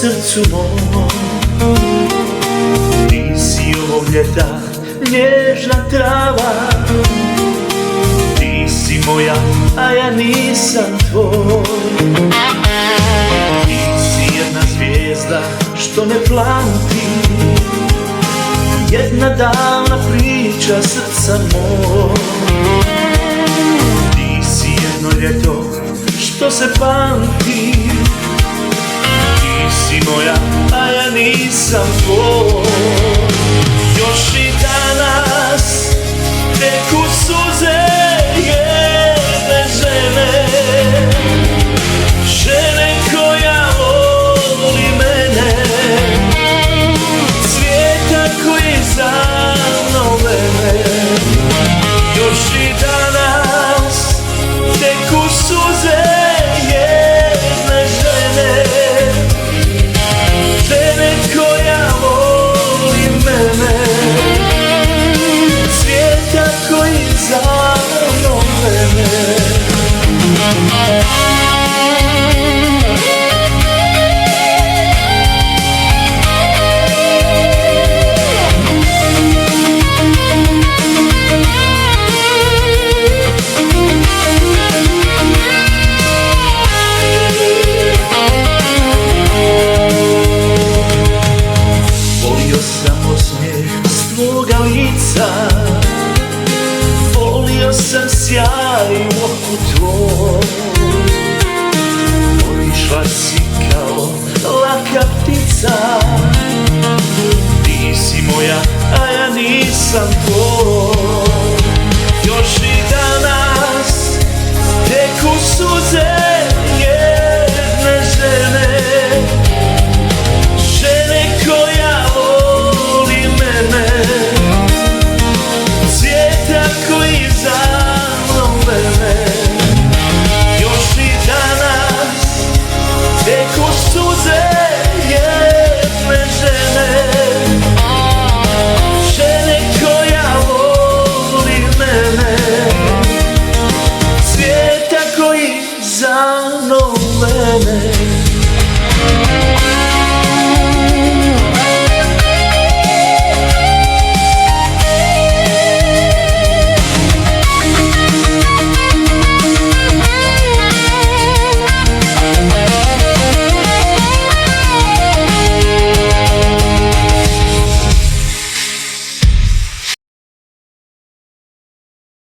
srcu mom. Ti si ovog ljeta nježna trava, ti si moja, a ja nisam tvoj. Ti si jedna zvijezda što ne plamti, jedna davna priča srca moj. Ti si jedno ljeto što se pamti, ti si moja, a ja nisam tvoj. Još i danas teku suze jedne žene, žene koja voli mene, cvijeta koji zanove me. Još i danas teku suze jedne žene, žene koja voli mene, cvijeta koji zanove me. Tvoga lica, volio sam sjaj u oku tvoj. Otišla si kao laka ptica, ti si moja, a ja nisam